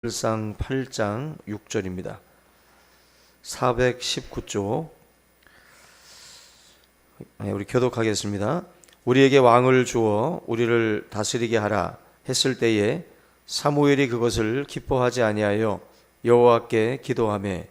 사무엘상 8장 6절입니다. 419쪽 우리 교독하겠습니다. 우리에게 왕을 주어 우리를 다스리게 하라 했을 때에 사무엘이 그것을 기뻐하지 아니하여 여호와께 기도하매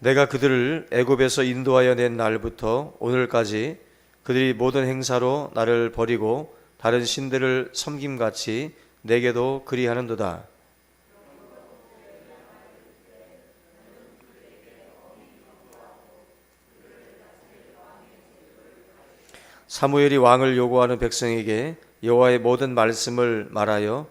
내가 그들을 애굽에서 인도하여 낸 날부터 오늘까지 그들이 모든 행사로 나를 버리고 다른 신들을 섬김같이 내게도 그리하는도다. 사무엘이 왕을 요구하는 백성에게 여호와의 모든 말씀을 말하여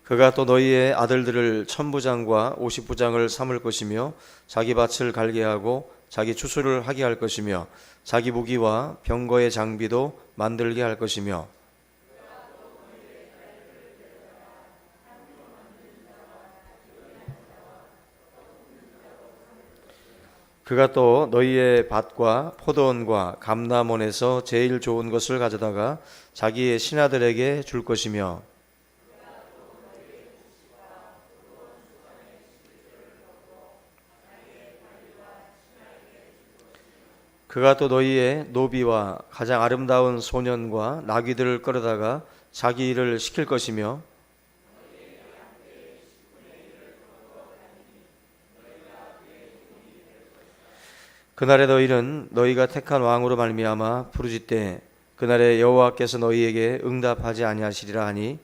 그가 또 너희의 아들들을 천부장과 오십부장을 삼을 것이며 자기 밭을 갈게 하고 자기 추수를 하게 할 것이며 자기 무기와 병거의 장비도 만들게 할 것이며 그가 또 너희의 밭과 포도원과 감람원에서 제일 좋은 것을 가져다가 자기의 신하들에게 줄 것이며 그가 또 너희의 노비와 가장 아름다운 소년과 나귀들을 끌어다가 자기 일을 시킬 것이며 그날에 너희는 너희가 택한 왕으로 말미암아 부르짖되 그날에 여호와께서 너희에게 응답하지 아니하시리라 하니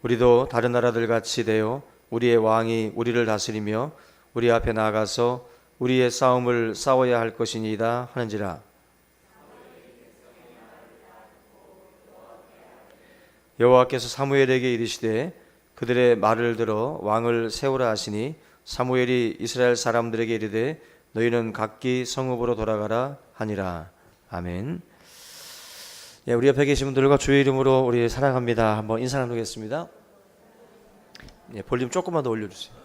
우리도 다른 나라들 같이 되어 우리의 왕이 우리를 다스리며 우리 앞에 나아가서 우리의 싸움을 싸워야 할 것이니이다 하는지라. 여호와께서 사무엘에게 이르시되 그들의 말을 들어 왕을 세우라 하시니 사무엘이 이스라엘 사람들에게 이르되 너희는 각기 성읍으로 돌아가라 하니라. 아멘. 예, 우리 옆에 계신 분들과 주의 이름으로 우리 사랑합니다. 한번 인사 나누겠습니다. 예, 볼륨 조금만 더 올려주세요.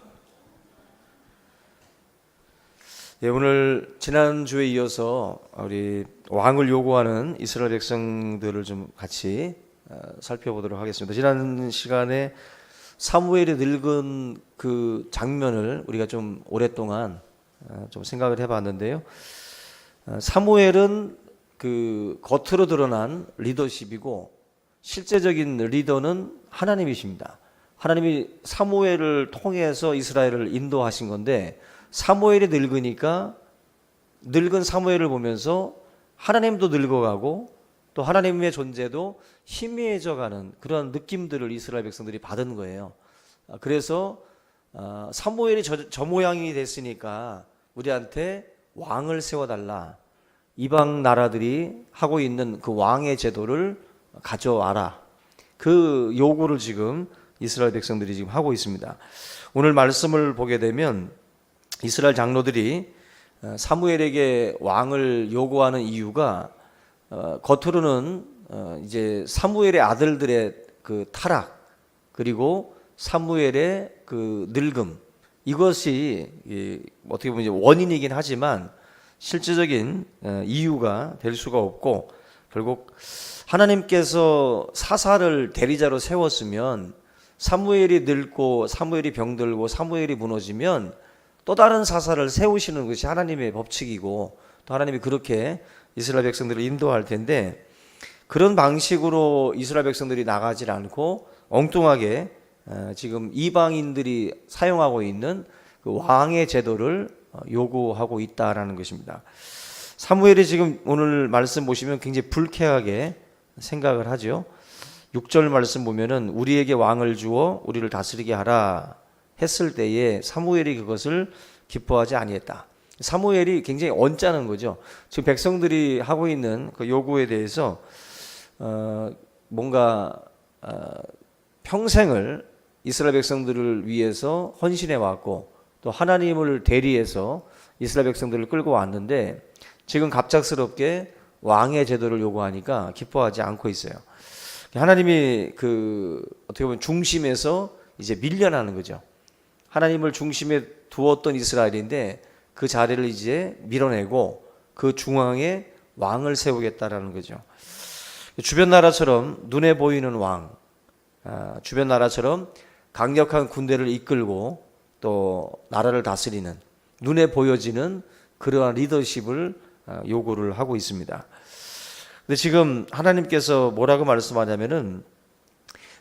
예, 오늘 지난주에 이어서 우리 왕을 요구하는 이스라엘 백성들을 좀 같이 살펴보도록 하겠습니다. 지난 시간에 사무엘이 늙은 그 장면을 우리가 좀 오랫동안 좀 생각을 해봤는데요. 사무엘은 그 겉으로 드러난 리더십이고 실제적인 리더는 하나님이십니다. 하나님이 사무엘을 통해서 이스라엘을 인도하신 건데 사무엘이 늙으니까 늙은 사무엘을 보면서 하나님도 늙어가고 또 하나님의 존재도 희미해져가는 그런 느낌들을 이스라엘 백성들이 받은 거예요. 그래서 사무엘이 저 모양이 됐으니까 우리한테 왕을 세워달라. 이방 나라들이 하고 있는 그 왕의 제도를 가져와라. 그 요구를 지금 이스라엘 백성들이 지금 하고 있습니다. 오늘 말씀을 보게 되면 이스라엘 장로들이 사무엘에게 왕을 요구하는 이유가 겉으로는 이제 사무엘의 아들들의 그 타락 그리고 사무엘의 그 늙음 이것이 어떻게 보면 이제 원인이긴 하지만 실질적인 이유가 될 수가 없고 결국 하나님께서 사사를 대리자로 세웠으면 사무엘이 늙고 사무엘이 병들고 사무엘이 무너지면 또 다른 사사를 세우시는 것이 하나님의 법칙이고 또 하나님이 그렇게 이스라엘 백성들을 인도할 텐데 그런 방식으로 이스라엘 백성들이 나가질 않고 엉뚱하게 지금 이방인들이 사용하고 있는 그 왕의 제도를 요구하고 있다라는 것입니다. 사무엘이 지금 오늘 말씀 보시면 굉장히 불쾌하게 생각을 하죠. 6절 말씀 보면은 우리에게 왕을 주어 우리를 다스리게 하라 했을 때에 사무엘이 그것을 기뻐하지 아니했다. 사무엘이 굉장히 언짢은 거죠. 지금 백성들이 하고 있는 그 요구에 대해서 뭔가 평생을 이스라엘 백성들을 위해서 헌신해 왔고 또 하나님을 대리해서 이스라엘 백성들을 끌고 왔는데 지금 갑작스럽게 왕의 제도를 요구하니까 기뻐하지 않고 있어요. 하나님이 어떻게 보면 중심에서 이제 밀려나는 거죠. 하나님을 중심에 두었던 이스라엘인데 그 자리를 이제 밀어내고 그 중앙에 왕을 세우겠다라는 거죠. 주변 나라처럼 눈에 보이는 왕, 주변 나라처럼 강력한 군대를 이끌고 또 나라를 다스리는 눈에 보여지는 그러한 리더십을 요구를 하고 있습니다. 근데 지금 하나님께서 뭐라고 말씀하냐면은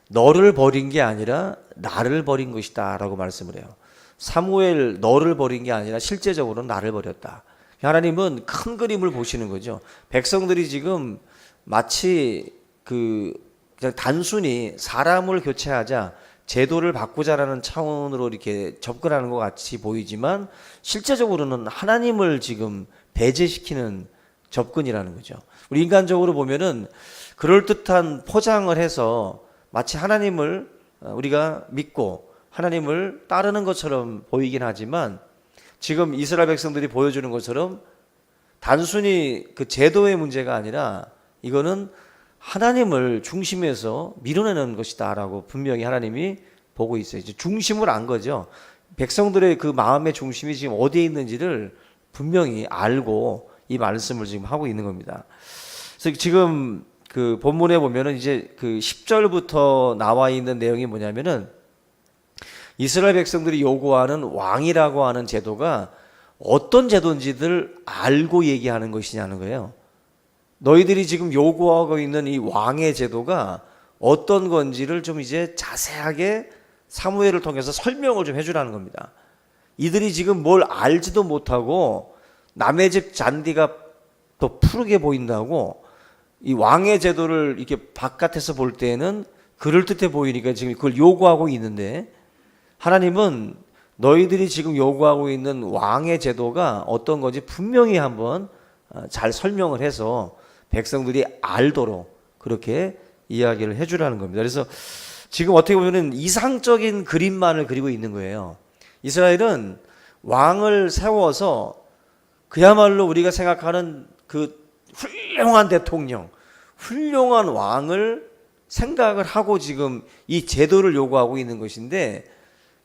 너를 버린 게 아니라 나를 버린 것이다 라고 말씀을 해요. 사무엘 너를 버린 게 아니라 실제적으로 나를 버렸다. 하나님은 큰 그림을 보시는 거죠. 백성들이 지금 마치 그냥 단순히 사람을 교체하자 제도를 바꾸자라는 차원으로 이렇게 접근하는 것 같이 보이지만 실제적으로는 하나님을 지금 배제시키는 접근이라는 거죠. 우리 인간적으로 보면은 그럴듯한 포장을 해서 마치 하나님을 우리가 믿고 하나님을 따르는 것처럼 보이긴 하지만 지금 이스라엘 백성들이 보여주는 것처럼 단순히 그 제도의 문제가 아니라 이거는 하나님을 중심에서 밀어내는 것이다 라고 분명히 하나님이 보고 있어요. 이제 중심을 안 거죠. 백성들의 그 마음의 중심이 지금 어디에 있는지를 분명히 알고 이 말씀을 지금 하고 있는 겁니다. 그래서 지금 그 본문에 보면은 이제 그 10절부터 나와 있는 내용이 뭐냐면은 이스라엘 백성들이 요구하는 왕이라고 하는 제도가 어떤 제도인지를 알고 얘기하는 것이냐는 거예요. 너희들이 지금 요구하고 있는 이 왕의 제도가 어떤 건지를 좀 이제 자세하게 사무엘을 통해서 설명을 좀 해주라는 겁니다. 이들이 지금 뭘 알지도 못하고 남의 집 잔디가 더 푸르게 보인다고 이 왕의 제도를 이렇게 바깥에서 볼 때는 그럴듯해 보이니까 지금 그걸 요구하고 있는데 하나님은 너희들이 지금 요구하고 있는 왕의 제도가 어떤 건지 분명히 한번 잘 설명을 해서 백성들이 알도록 그렇게 이야기를 해주라는 겁니다. 그래서 지금 어떻게 보면 이상적인 그림만을 그리고 있는 거예요. 이스라엘은 왕을 세워서 그야말로 우리가 생각하는 그 훌륭한 대통령, 훌륭한 왕을 생각을 하고 지금 이 제도를 요구하고 있는 것인데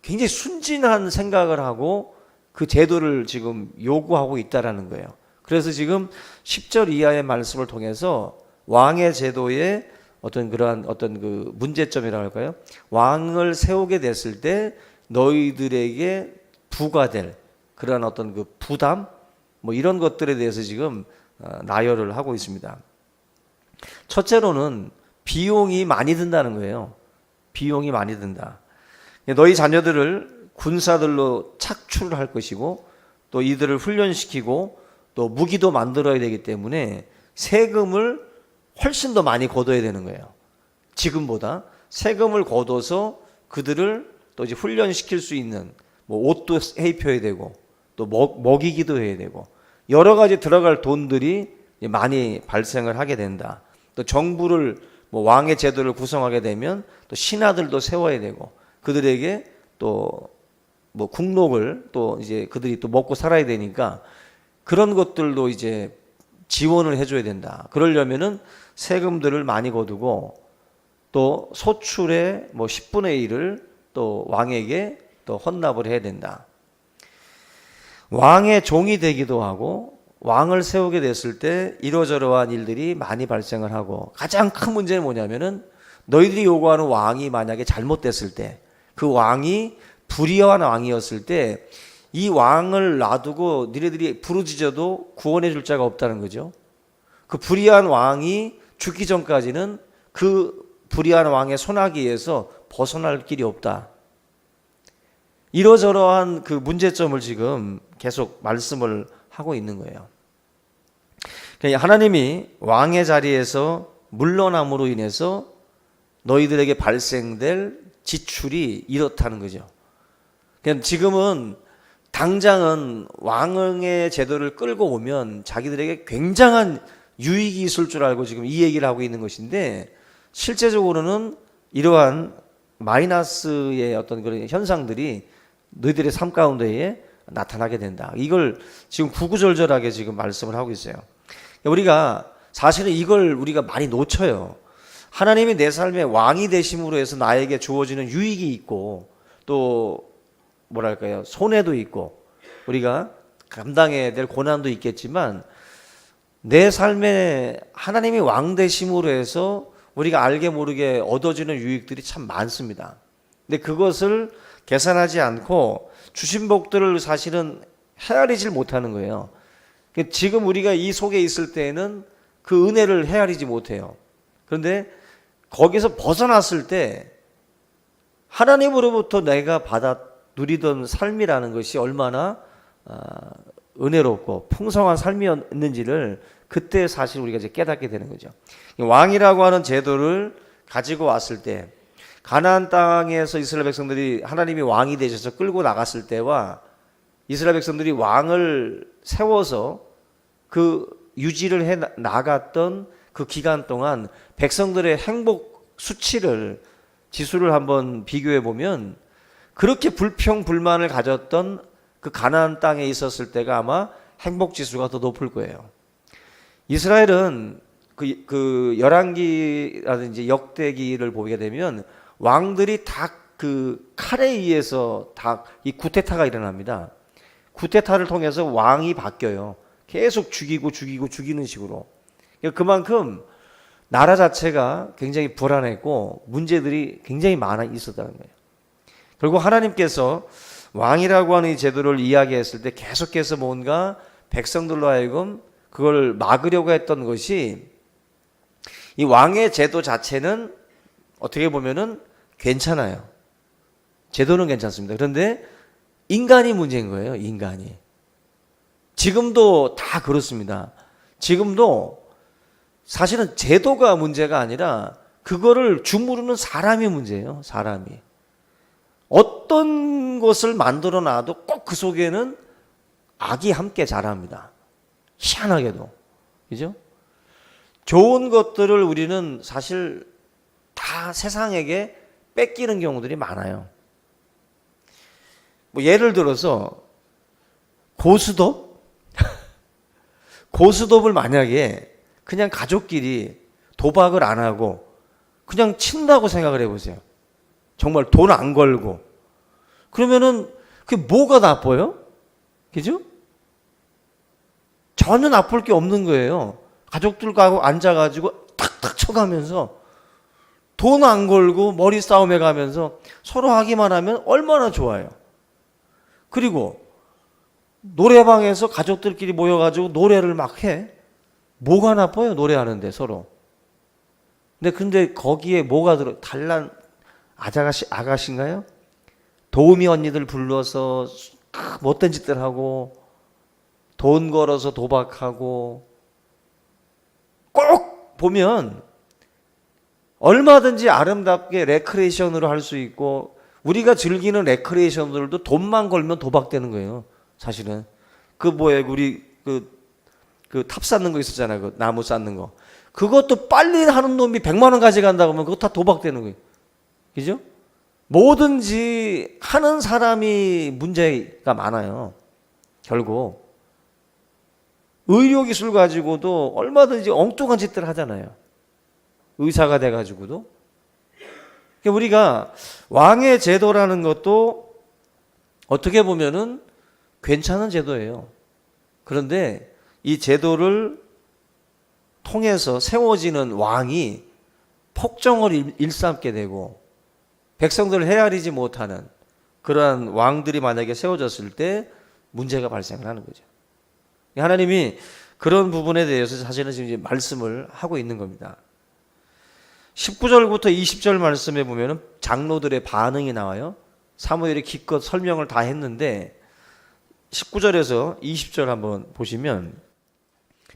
굉장히 순진한 생각을 하고 그 제도를 지금 요구하고 있다라는 거예요. 그래서 지금 10절 이하의 말씀을 통해서 왕의 제도의 어떤 그러한 어떤 그 문제점이라고 할까요? 왕을 세우게 됐을 때 너희들에게 부과될 그러한 어떤 그 부담 뭐 이런 것들에 대해서 지금 나열을 하고 있습니다. 첫째로는 비용이 많이 든다는 거예요. 비용이 많이 든다. 너희 자녀들을 군사들로 착출을 할 것이고 또 이들을 훈련시키고 또 무기도 만들어야 되기 때문에 세금을 훨씬 더 많이 걷어야 되는 거예요. 지금보다 세금을 걷어서 그들을 또 이제 훈련시킬 수 있는 뭐 옷도 해입혀야 되고 또 먹이기도 해야 되고 여러 가지 들어갈 돈들이 많이 발생을 하게 된다. 또 정부를 뭐 왕의 제도를 구성하게 되면 또 신하들도 세워야 되고 그들에게 또 뭐 국록을 또 이제 그들이 또 먹고 살아야 되니까 그런 것들도 이제 지원을 해줘야 된다. 그러려면은 세금들을 많이 거두고 또 소출의 뭐 10분의 1을 또 왕에게 또 헌납을 해야 된다. 왕의 종이 되기도 하고 왕을 세우게 됐을 때 이러저러한 일들이 많이 발생을 하고 가장 큰 문제는 뭐냐면은 너희들이 요구하는 왕이 만약에 잘못됐을 때 그 왕이 불의한 왕이었을 때 이 왕을 놔두고 니네들이 부르짖어도 구원해 줄 자가 없다는 거죠. 그 불의한 왕이 죽기 전까지는 그 불의한 왕의 손아귀에서 벗어날 길이 없다. 이러저러한 그 문제점을 지금 계속 말씀을 하고 있는 거예요. 하나님이 왕의 자리에서 물러남으로 인해서 너희들에게 발생될 지출이 이렇다는 거죠. 그냥 지금은 당장은 왕의 제도를 끌고 오면 자기들에게 굉장한 유익이 있을 줄 알고 지금 이 얘기를 하고 있는 것인데 실제적으로는 이러한 마이너스의 어떤 그런 현상들이 너희들의 삶 가운데에 나타나게 된다. 이걸 지금 구구절절하게 지금 말씀을 하고 있어요. 우리가 사실은 이걸 우리가 많이 놓쳐요. 하나님이 내 삶의 왕이 되심으로 해서 나에게 주어지는 유익이 있고 또 뭐랄까요, 손해도 있고 우리가 감당해야 될 고난도 있겠지만 내 삶에 하나님이 왕 되심으로 해서 우리가 알게 모르게 얻어지는 유익들이 참 많습니다. 근데 그것을 계산하지 않고 주신 복들을 사실은 헤아리질 못하는 거예요. 지금 우리가 이 속에 있을 때에는 그 은혜를 헤아리지 못해요. 그런데 거기서 벗어났을 때 하나님으로부터 내가 받아 누리던 삶이라는 것이 얼마나 은혜롭고 풍성한 삶이었는지를 그때 사실 우리가 이제 깨닫게 되는 거죠. 왕이라고 하는 제도를 가지고 왔을 때 가나안 땅에서 이스라엘 백성들이 하나님이 왕이 되셔서 끌고 나갔을 때와 이스라엘 백성들이 왕을 세워서 그 유지를 해 나갔던 그 기간 동안 백성들의 행복 수치를 지수를 한번 비교해 보면 그렇게 불평불만을 가졌던 그 가나안 땅에 있었을 때가 아마 행복 지수가 더 높을 거예요. 이스라엘은 그 열왕기라든지 역대기를 보게 되면 왕들이 다 그 칼에 의해서 다 이 쿠데타가 일어납니다. 쿠데타를 통해서 왕이 바뀌어요. 계속 죽이는 식으로. 그만큼 나라 자체가 굉장히 불안했고 문제들이 굉장히 많아 있었다는 거예요. 결국 하나님께서 왕이라고 하는 이 제도를 이야기했을 때 계속해서 뭔가 백성들로 하여금 그걸 막으려고 했던 것이 이 왕의 제도 자체는 어떻게 보면은 괜찮아요. 제도는 괜찮습니다. 그런데 인간이 문제인 거예요. 인간이. 지금도 다 그렇습니다. 지금도 사실은 제도가 문제가 아니라 그거를 주무르는 사람이 문제예요. 사람이. 어떤 것을 만들어 놔도 꼭 그 속에는 악이 함께 자랍니다. 희한하게도. 그죠? 좋은 것들을 우리는 사실 다 세상에게 뺏기는 경우들이 많아요. 뭐 예를 들어서 고스톱? 고스톱을 만약에 그냥 가족끼리 도박을 안 하고 그냥 친다고 생각을 해보세요. 정말 돈 안 걸고. 그러면은 그게 뭐가 나빠요? 그죠? 전혀 나쁠 게 없는 거예요. 가족들과 앉아가지고 탁탁 쳐가면서 돈 안 걸고 머리 싸움해 가면서 서로 하기만 하면 얼마나 좋아요. 그리고 노래방에서 가족들끼리 모여가지고 노래를 막 해. 뭐가 나빠요? 노래하는데 서로. 근데 거기에 뭐가 들어? 단란 아가씨인가요? 도우미 언니들 불러서 못된 짓들 하고 돈 걸어서 도박하고 꼭 보면 얼마든지 아름답게 레크레이션으로 할 수 있고 우리가 즐기는 레크레이션들도 돈만 걸면 도박되는 거예요. 사실은 그 뭐예요? 우리 그 탑 쌓는 거 있었잖아요. 그 나무 쌓는 거. 그것도 빨리 하는 놈이 100만 원 가져간다고 하면 그거 다 도박되는 거예요. 그죠? 뭐든지 하는 사람이 문제가 많아요. 결국 의료기술 가지고도 얼마든지 엉뚱한 짓들 하잖아요. 의사가 돼가지고도. 우리가 왕의 제도라는 것도 어떻게 보면은 괜찮은 제도예요. 그런데 이 제도를 통해서 세워지는 왕이 폭정을 일삼게 되고 백성들을 헤아리지 못하는 그러한 왕들이 만약에 세워졌을 때 문제가 발생을 하는 거죠. 하나님이 그런 부분에 대해서 사실은 지금 이제 말씀을 하고 있는 겁니다. 19절부터 20절 말씀에 보면은 장로들의 반응이 나와요. 사무엘이 기껏 설명을 다 했는데 19절에서 20절 한번 보시면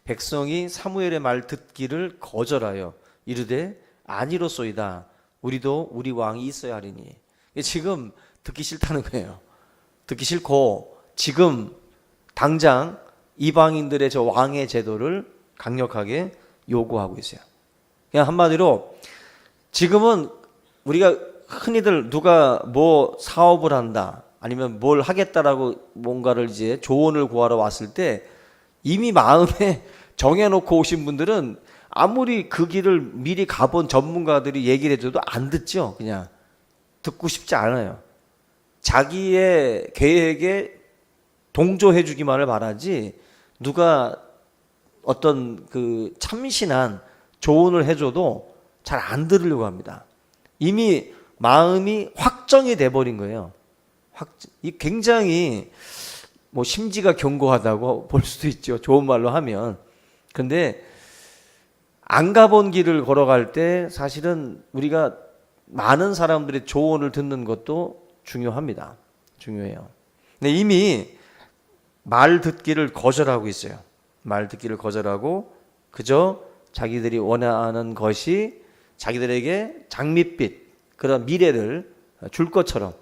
백성이 사무엘의 말 듣기를 거절하여 이르되 아니로소이다. 우리도 우리 왕이 있어야 하리니. 지금 듣기 싫다는 거예요. 듣기 싫고 지금 당장 이방인들의 저 왕의 제도를 강력하게 요구하고 있어요. 그냥 한마디로 지금은 우리가 흔히들 누가 뭐 사업을 한다 아니면 뭘 하겠다라고 뭔가를 이제 조언을 구하러 왔을 때 이미 마음에 정해놓고 오신 분들은 아무리 그 길을 미리 가본 전문가들이 얘기를 해줘도 안 듣죠. 그냥 듣고 싶지 않아요. 자기의 계획에 동조해 주기만을 바라지 누가 어떤 그 참신한 조언을 해줘도 잘 안 들으려고 합니다. 이미 마음이 확정이 돼버린 거예요. 이 굉장히 뭐 심지가 견고하다고 볼 수도 있죠. 좋은 말로 하면. 근데 안 가본 길을 걸어갈 때 사실은 우리가 많은 사람들의 조언을 듣는 것도 중요합니다. 중요해요. 근데 이미 말 듣기를 거절하고 있어요. 말 듣기를 거절하고 그저 자기들이 원하는 것이 자기들에게 장밋빛 그런 미래를 줄 것처럼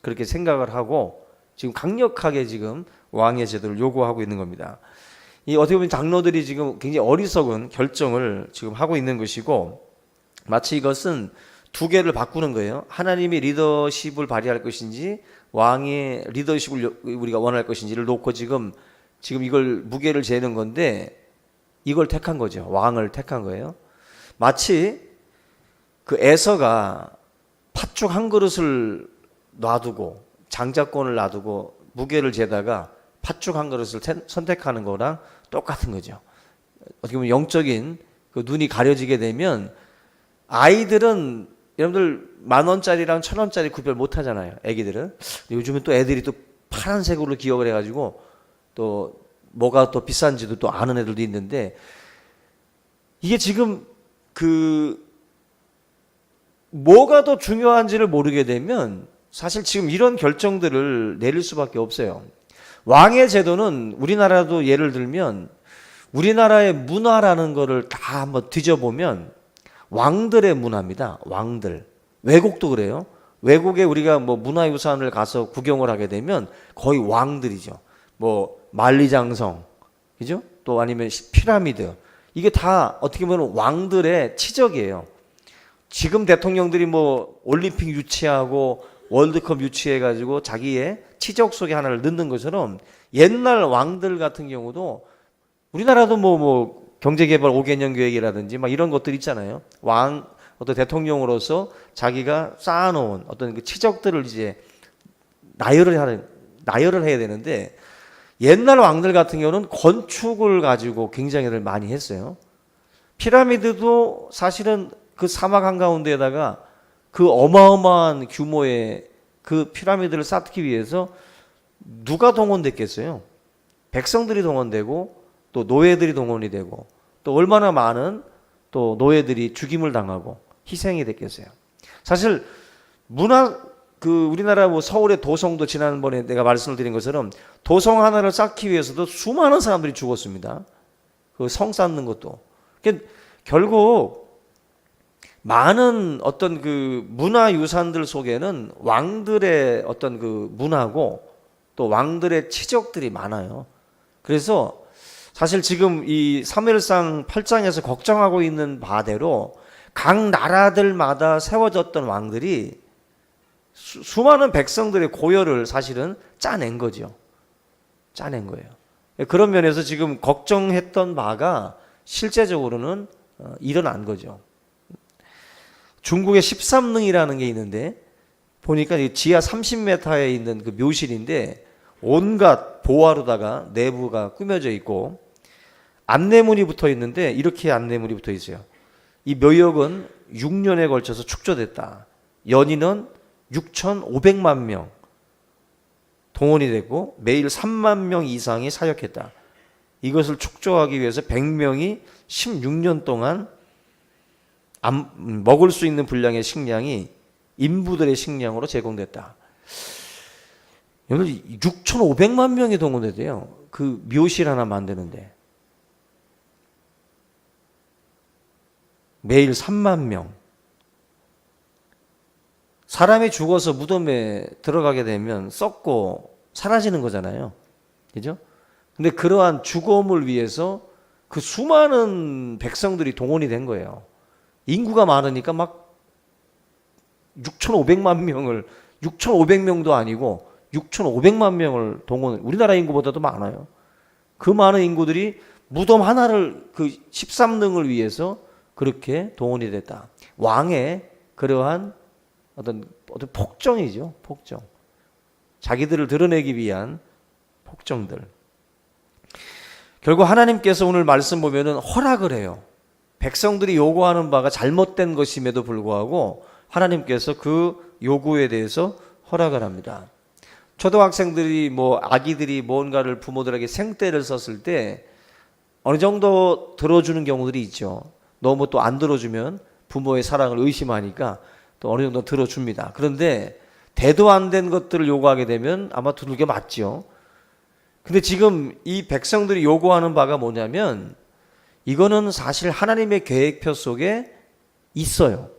그렇게 생각을 하고 지금 강력하게 지금 왕의 제도를 요구하고 있는 겁니다. 이 어떻게 보면 장로들이 지금 굉장히 어리석은 결정을 지금 하고 있는 것이고 마치 이것은 두 개를 바꾸는 거예요. 하나님이 리더십을 발휘할 것인지 왕의 리더십을 우리가 원할 것인지를 놓고 지금 이걸 무게를 재는 건데 이걸 택한 거죠. 왕을 택한 거예요. 마치 그 에서가 팥죽 한 그릇을 놔두고 장자권을 놔두고 무게를 재다가 팥죽 한 그릇을 선택하는 거랑 똑같은 거죠. 어떻게 보면 영적인 그 눈이 가려지게 되면 아이들은 여러분들 10,000원짜리랑 1,000원짜리 구별 못 하잖아요. 애기들은. 요즘은 또 애들이 또 파란색으로 기억을 해가지고 또 뭐가 또 비싼지도 또 아는 애들도 있는데 이게 지금 그 뭐가 더 중요한지를 모르게 되면 사실 지금 이런 결정들을 내릴 수밖에 없어요. 왕의 제도는 우리나라도 예를 들면 우리나라의 문화라는 거를 다 한번 뒤져보면 왕들의 문화입니다. 왕들. 외국도 그래요. 외국에 우리가 뭐 문화유산을 가서 구경을 하게 되면 거의 왕들이죠. 뭐 만리장성, 그죠? 또 아니면 피라미드. 이게 다 어떻게 보면 왕들의 치적이에요. 지금 대통령들이 뭐 올림픽 유치하고 월드컵 유치해가지고 자기의 치적 속에 하나를 넣는 것처럼 옛날 왕들 같은 경우도 우리나라도 뭐 경제개발 5개년 계획이라든지 막 이런 것들 있잖아요. 어떤 대통령으로서 자기가 쌓아놓은 어떤 그 치적들을 이제 나열을 해야 되는데 옛날 왕들 같은 경우는 건축을 가지고 굉장히 많이 했어요. 피라미드도 사실은 그 사막 한가운데에다가 그 어마어마한 규모의 그 피라미드를 쌓기 위해서 누가 동원됐겠어요? 백성들이 동원되고 또 노예들이 동원이 되고 또 얼마나 많은 또 노예들이 죽임을 당하고 희생이 됐겠어요. 사실 우리나라 뭐 서울의 도성도 지난번에 내가 말씀을 드린 것처럼 도성 하나를 쌓기 위해서도 수많은 사람들이 죽었습니다. 그 성 쌓는 것도. 그러니까 결국 많은 어떤 그 문화 유산들 속에는 왕들의 어떤 그 문화고 또 왕들의 치적들이 많아요. 그래서 사실 지금 이 사무엘상 8장에서 걱정하고 있는 바대로 각 나라들마다 세워졌던 왕들이 수많은 백성들의 고열을 사실은 짜낸 거죠. 짜낸 거예요. 그런 면에서 지금 걱정했던 바가 실제적으로는 일어난 거죠. 중국의 13능이라는 게 있는데 보니까 지하 30m에 있는 그 묘실인데 온갖 보화로다가 내부가 꾸며져 있고 안내문이 붙어 있는데 이렇게 안내문이 붙어 있어요. 이 묘역은 6년에 걸쳐서 축조됐다. 연인은 6,500만 명 동원이 됐고 매일 3만 명 이상이 사역했다. 이것을 축조하기 위해서 100명이 16년 동안 먹을 수 있는 분량의 식량이 인부들의 식량으로 제공됐다. 여기 6,500만 명이 동원됐대요. 그 묘실 하나 만드는데. 매일 3만 명. 사람이 죽어서 무덤에 들어가게 되면 썩고 사라지는 거잖아요. 그죠? 근데 그러한 죽음을 위해서 그 수많은 백성들이 동원이 된 거예요. 인구가 많으니까 막 6,500만 명을 6,500명도 아니고 6,500만 명을 동원, 우리나라 인구보다도 많아요. 그 많은 인구들이 무덤 하나를 그 13능을 위해서 그렇게 동원이 됐다. 왕의 그러한 어떤 폭정이죠. 폭정. 자기들을 드러내기 위한 폭정들. 결국 하나님께서 오늘 말씀 보면은 허락을 해요. 백성들이 요구하는 바가 잘못된 것임에도 불구하고 하나님께서 그 요구에 대해서 허락을 합니다. 초등학생들이 아기들이 뭔가를 부모들에게 생떼를 썼을 때 어느 정도 들어주는 경우들이 있죠. 너무 또 안 들어주면 부모의 사랑을 의심하니까 또 어느 정도 들어줍니다. 그런데 대도 안 된 것들을 요구하게 되면 아마 두들겨 맞죠. 근데 지금 이 백성들이 요구하는 바가 뭐냐면 이거는 사실 하나님의 계획표 속에 있어요.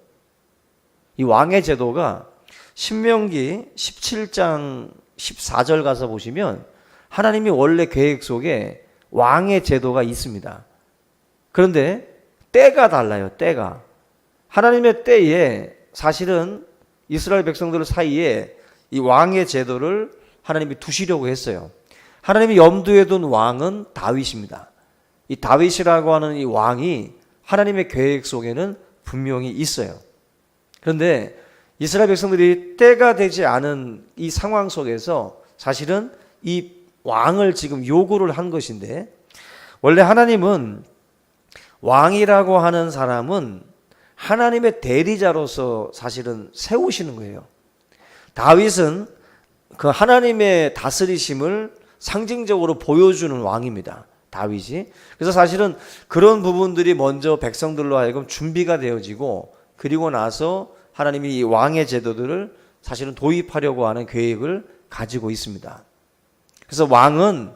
이 왕의 제도가 신명기 17장 14절 가서 보시면 하나님이 원래 계획 속에 왕의 제도가 있습니다. 그런데 때가 달라요. 때가. 하나님의 때에 사실은 이스라엘 백성들 사이에 이 왕의 제도를 하나님이 두시려고 했어요. 하나님이 염두에 둔 왕은 다윗입니다. 이 다윗이라고 하는 이 왕이 하나님의 계획 속에는 분명히 있어요. 그런데 이스라엘 백성들이 때가 되지 않은 이 상황 속에서 사실은 이 왕을 지금 요구를 한 것인데, 원래 하나님은 왕이라고 하는 사람은 하나님의 대리자로서 사실은 세우시는 거예요. 다윗은 그 하나님의 다스리심을 상징적으로 보여주는 왕입니다. 다윗이. 그래서 사실은 그런 부분들이 먼저 백성들로 하여금 준비가 되어지고, 그리고 나서 하나님이 이 왕의 제도들을 사실은 도입하려고 하는 계획을 가지고 있습니다. 그래서 왕은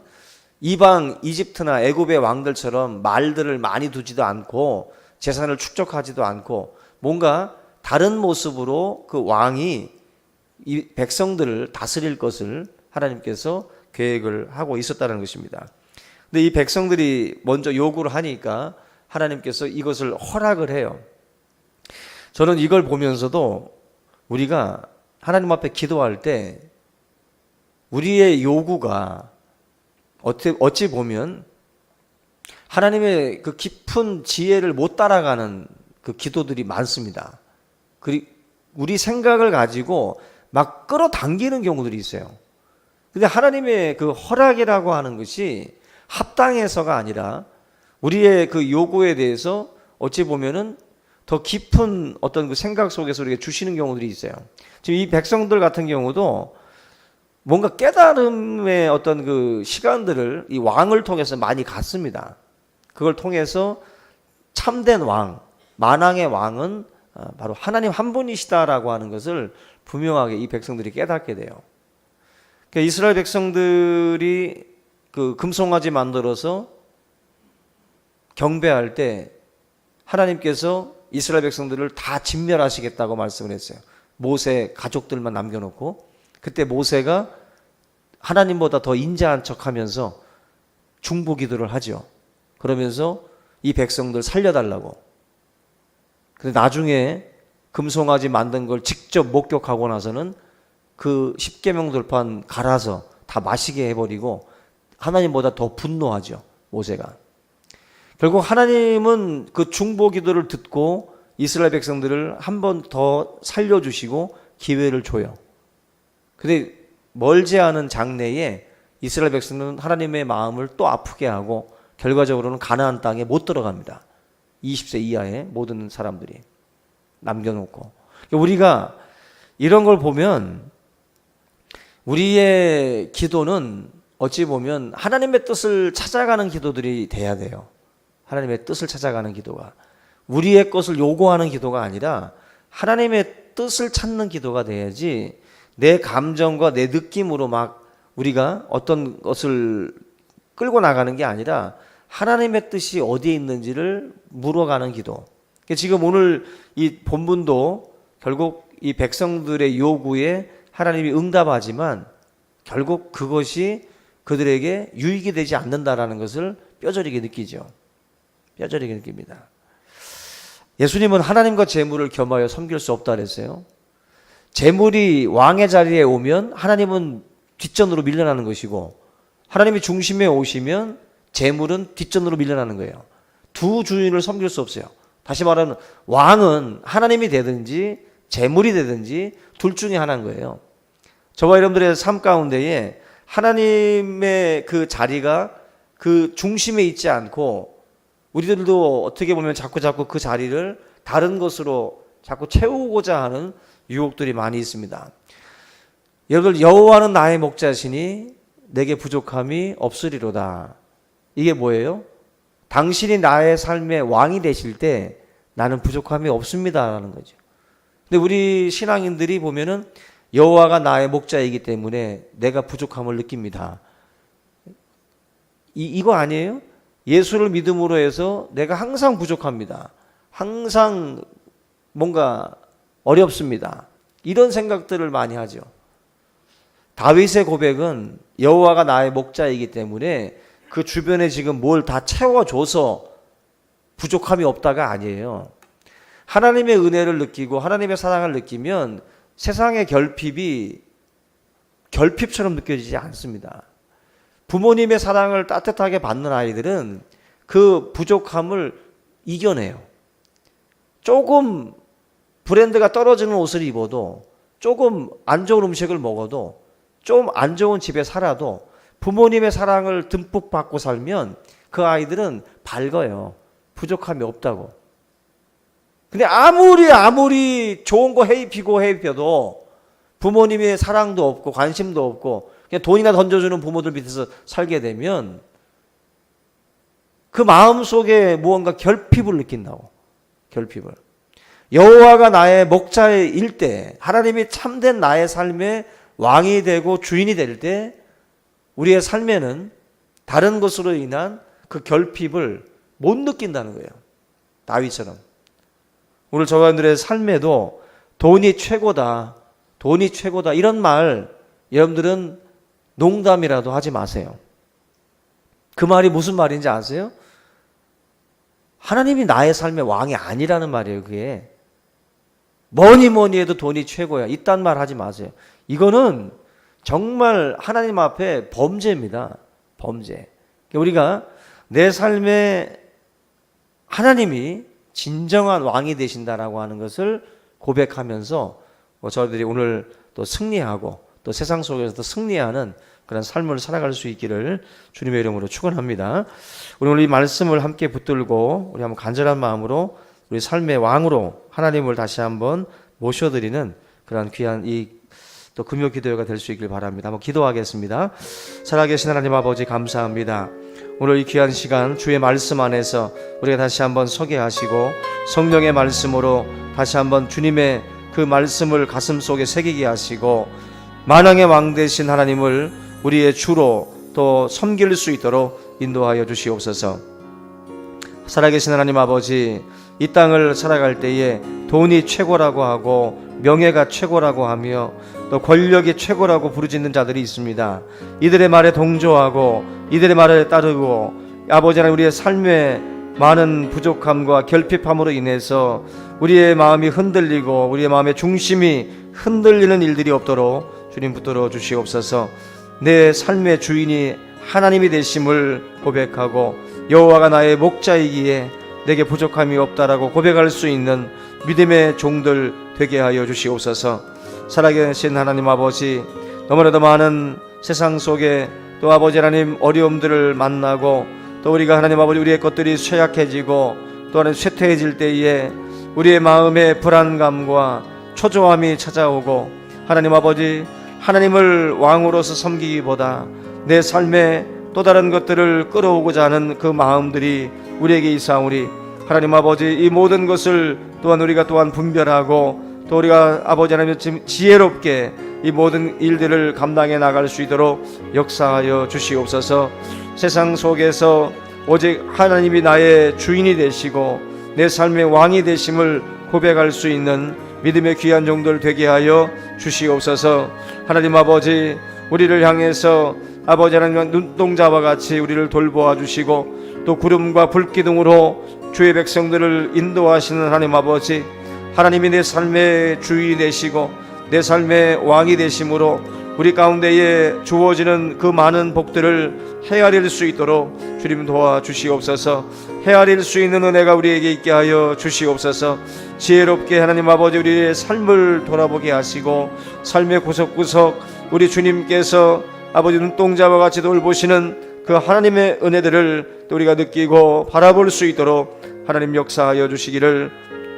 이방 이집트나 애굽의 왕들처럼 말들을 많이 두지도 않고 재산을 축적하지도 않고 뭔가 다른 모습으로 그 왕이 이 백성들을 다스릴 것을 하나님께서 계획을 하고 있었다는 것입니다. 근데 이 백성들이 먼저 요구를 하니까 하나님께서 이것을 허락을 해요. 저는 이걸 보면서도 우리가 하나님 앞에 기도할 때 우리의 요구가 어찌 보면 하나님의 그 깊은 지혜를 못 따라가는 그 기도들이 많습니다. 우리 생각을 가지고 막 끌어당기는 경우들이 있어요. 근데 하나님의 그 허락이라고 하는 것이 합당해서가 아니라 우리의 그 요구에 대해서 어찌 보면은 더 깊은 어떤 그 생각 속에서 우리가 주시는 경우들이 있어요. 지금 이 백성들 같은 경우도 뭔가 깨달음의 어떤 그 시간들을 이 왕을 통해서 많이 갔습니다. 그걸 통해서 참된 왕, 만왕의 왕은 바로 하나님 한 분이시다라고 하는 것을 분명하게 이 백성들이 깨닫게 돼요. 그러니까 이스라엘 백성들이 그 금송아지 만들어서 경배할 때 하나님께서 이스라엘 백성들을 다 진멸하시겠다고 말씀을 했어요. 모세 가족들만 남겨놓고, 그때 모세가 하나님보다 더 인자한 척하면서 중보 기도를 하죠. 그러면서 이 백성들 살려달라고. 근데 나중에 금송아지 만든 걸 직접 목격하고 나서는 그 십계명 돌판 갈아서 다 마시게 해버리고 하나님보다 더 분노하죠, 모세가. 결국 하나님은 그 중보 기도를 듣고 이스라엘 백성들을 한 번 더 살려주시고 기회를 줘요. 근데 멀지 않은 장래에 이스라엘 백성은 하나님의 마음을 또 아프게 하고 결과적으로는 가나안 땅에 못 들어갑니다. 20세 이하의 모든 사람들이 남겨놓고. 우리가 이런 걸 보면 우리의 기도는 어찌 보면 하나님의 뜻을 찾아가는 기도들이 돼야 돼요. 하나님의 뜻을 찾아가는 기도가, 우리의 것을 요구하는 기도가 아니라 하나님의 뜻을 찾는 기도가 돼야지, 내 감정과 내 느낌으로 막 우리가 어떤 것을 끌고 나가는 게 아니라 하나님의 뜻이 어디에 있는지를 물어가는 기도. 지금 오늘 이 본문도 결국 이 백성들의 요구에 하나님이 응답하지만 결국 그것이 그들에게 유익이 되지 않는다라는 것을 뼈저리게 느끼죠. 뼈저리게 느낍니다. 예수님은 하나님과 재물을 겸하여 섬길 수 없다 그랬어요. 재물이 왕의 자리에 오면 하나님은 뒷전으로 밀려나는 것이고, 하나님이 중심에 오시면 재물은 뒷전으로 밀려나는 거예요. 두 주인을 섬길 수 없어요. 다시 말하면 왕은 하나님이 되든지 재물이 되든지 둘 중에 하나인 거예요. 저와 여러분들의 삶 가운데에 하나님의 그 자리가 그 중심에 있지 않고, 우리들도 어떻게 보면 자꾸 그 자리를 다른 것으로 자꾸 채우고자 하는 유혹들이 많이 있습니다. 여러분들, 여호와는 나의 목자시니 내게 부족함이 없으리로다. 이게 뭐예요? 당신이 나의 삶의 왕이 되실 때 나는 부족함이 없습니다라는 거죠. 근데 우리 신앙인들이 보면은 여호와가 나의 목자이기 때문에 내가 부족함을 느낍니다. 이거 아니에요? 예수를 믿음으로 해서 내가 항상 부족합니다. 항상 뭔가 어렵습니다. 이런 생각들을 많이 하죠. 다윗의 고백은 여호와가 나의 목자이기 때문에 그 주변에 지금 뭘 다 채워줘서 부족함이 없다가 아니에요. 하나님의 은혜를 느끼고 하나님의 사랑을 느끼면 세상의 결핍이 결핍처럼 느껴지지 않습니다. 부모님의 사랑을 따뜻하게 받는 아이들은 그 부족함을 이겨내요. 조금 브랜드가 떨어지는 옷을 입어도, 조금 안 좋은 음식을 먹어도, 좀 안 좋은 집에 살아도 부모님의 사랑을 듬뿍 받고 살면 그 아이들은 밝아요. 부족함이 없다고. 근데 아무리 좋은 거 해입혀도 부모님의 사랑도 없고 관심도 없고 그냥 돈이나 던져주는 부모들 밑에서 살게 되면 그 마음속에 무언가 결핍을 느낀다고. 결핍을. 여호와가 나의 목자일 때, 하나님이 참된 나의 삶의 왕이 되고 주인이 될 때 우리의 삶에는 다른 것으로 인한 그 결핍을 못 느낀다는 거예요. 다윗처럼. 오늘 저와 여러분들의 삶에도 돈이 최고다, 돈이 최고다, 이런 말 여러분들은 농담이라도 하지 마세요. 그 말이 무슨 말인지 아세요? 하나님이 나의 삶의 왕이 아니라는 말이에요. 그게 뭐니 해도 돈이 최고야, 이딴 말 하지 마세요. 이거는 정말 하나님 앞에 범죄입니다. 범죄. 우리가 내 삶에 하나님이 진정한 왕이 되신다라고 하는 것을 고백하면서 저희들이 오늘 또 승리하고 또 세상 속에서도 승리하는 그런 삶을 살아갈 수 있기를 주님의 이름으로 축원합니다. 우리 오늘 이 말씀을 함께 붙들고 우리 한번 간절한 마음으로 우리 삶의 왕으로 하나님을 다시 한번 모셔드리는 그런 귀한 이 또 금요 기도회가 될 수 있길 바랍니다. 한번 기도하겠습니다. 살아계신 하나님 아버지, 감사합니다. 오늘 이 귀한 시간 주의 말씀 안에서 우리가 다시 한번 서게 하시고 성령의 말씀으로 다시 한번 주님의 그 말씀을 가슴 속에 새기게 하시고 만왕의 왕 되신 하나님을 우리의 주로 또 섬길 수 있도록 인도하여 주시옵소서. 살아계신 하나님 아버지, 이 땅을 살아갈 때에 돈이 최고라고 하고 명예가 최고라고 하며 또 권력이 최고라고 부르짖는 자들이 있습니다. 이들의 말에 동조하고 이들의 말에 따르고 아버지 하나님, 우리의 삶에 많은 부족함과 결핍함으로 인해서 우리의 마음이 흔들리고 우리의 마음의 중심이 흔들리는 일들이 없도록 주님 붙들어 주시옵소서. 내 삶의 주인이 하나님이 되심을 고백하고 여호와가 나의 목자이기에 내게 부족함이 없다라고 고백할 수 있는 믿음의 종들 되게 하여 주시옵소서. 살아계신 하나님 아버지, 너무나도 많은 세상 속에 또 아버지 하나님 어려움들을 만나고 또 우리가 하나님 아버지 우리의 것들이 쇠약해지고 또 하나님 쇠퇴해질 때에 우리의 마음의 불안감과 초조함이 찾아오고 하나님 아버지, 하나님을 왕으로서 섬기기보다 내 삶에 또 다른 것들을 끌어오고자 하는 그 마음들이 우리에게 있사오니 하나님 아버지, 이 모든 것을 또한 우리가 또한 분별하고 또 우리가 아버지 하나님 지혜롭게 이 모든 일들을 감당해 나갈 수 있도록 역사하여 주시옵소서. 세상 속에서 오직 하나님이 나의 주인이 되시고 내 삶의 왕이 되심을 고백할 수 있는 믿음의 귀한 종들 되게 하여 주시옵소서. 하나님 아버지, 우리를 향해서 아버지 하나님 눈동자와 같이 우리를 돌보아 주시고 또 구름과 불기둥으로 주의 백성들을 인도하시는 하나님 아버지, 하나님이 내 삶의 주인이 되시고 내 삶의 왕이 되심으로 우리 가운데에 주어지는 그 많은 복들을 헤아릴 수 있도록 주님 도와주시옵소서. 헤아릴 수 있는 은혜가 우리에게 있게 하여 주시옵소서. 지혜롭게 하나님 아버지 우리의 삶을 돌아보게 하시고 삶의 구석구석 우리 주님께서 아버지 눈동자와 같이 돌보시는 그 하나님의 은혜들을 또 우리가 느끼고 바라볼 수 있도록 하나님 역사하여 주시기를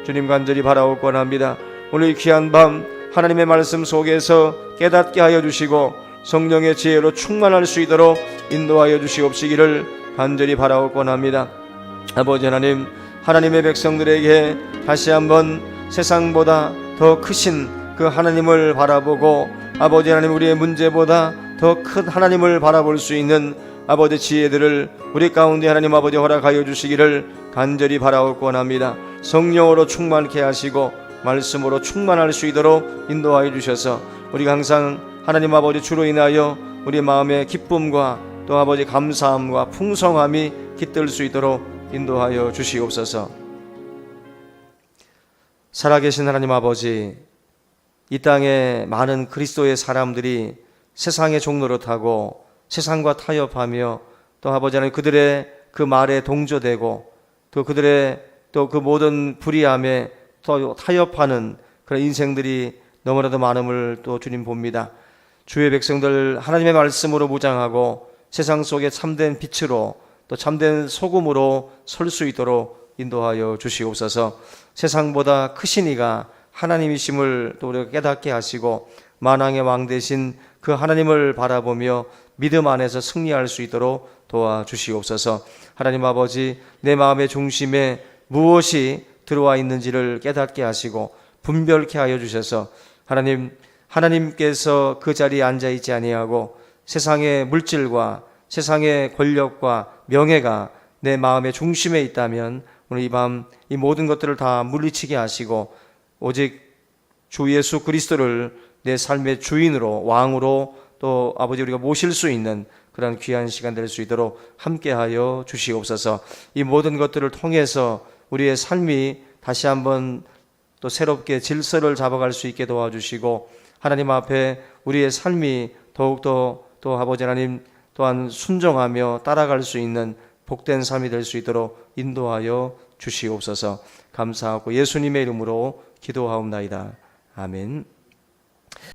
주님 간절히 바라옵곤 합니다. 오늘 귀한 밤 하나님의 말씀 속에서 깨닫게 하여 주시고 성령의 지혜로 충만할 수 있도록 인도하여 주시옵시기를 간절히 바라옵곤 합니다. 아버지 하나님, 하나님의 백성들에게 다시 한번 세상보다 더 크신 그 하나님을 바라보고 아버지 하나님 우리의 문제보다 더 큰 하나님을 바라볼 수 있는 아버지 지혜들을 우리 가운데 하나님 아버지 허락하여 주시기를 간절히 바라옵곤 합니다. 성령으로 충만케 하시고 말씀으로 충만할 수 있도록 인도하여 주셔서 우리가 항상 하나님 아버지 주로 인하여 우리 마음의 기쁨과 또 아버지 감사함과 풍성함이 깃들 수 있도록 인도하여 주시옵소서. 살아계신 하나님 아버지, 이 땅에 많은 그리스도의 사람들이 세상의 종로를 타고 세상과 타협하며 또 아버지 하나님 그들의 그 말에 동조되고 또 그들의 또 그 모든 불의함에 또 타협하는 그런 인생들이 너무나도 많음을 또 주님 봅니다. 주의 백성들 하나님의 말씀으로 무장하고 세상 속에 참된 빛으로 또 참된 소금으로 설 수 있도록 인도하여 주시옵소서. 세상보다 크신 이가 하나님이심을 또 우리가 깨닫게 하시고 만왕의 왕 되신 그 하나님을 바라보며 믿음 안에서 승리할 수 있도록 도와주시옵소서. 하나님 아버지, 내 마음의 중심에 무엇이 들어와 있는지를 깨닫게 하시고 분별케 하여 주셔서 하나님께서 그 자리에 앉아 있지 아니하고 세상의 물질과 세상의 권력과 명예가 내 마음의 중심에 있다면 오늘 이 밤 이 모든 것들을 다 물리치게 하시고 오직 주 예수 그리스도를 내 삶의 주인으로 왕으로 또 아버지 우리가 모실 수 있는 그런 귀한 시간 될 수 있도록 함께하여 주시옵소서. 이 모든 것들을 통해서 우리의 삶이 다시 한번 또 새롭게 질서를 잡아갈 수 있게 도와주시고 하나님 앞에 우리의 삶이 더욱더 또 아버지 하나님 또한 순종하며 따라갈 수 있는 복된 삶이 될 수 있도록 인도하여 주시옵소서. 감사하고 예수님의 이름으로 기도하옵나이다. 아멘.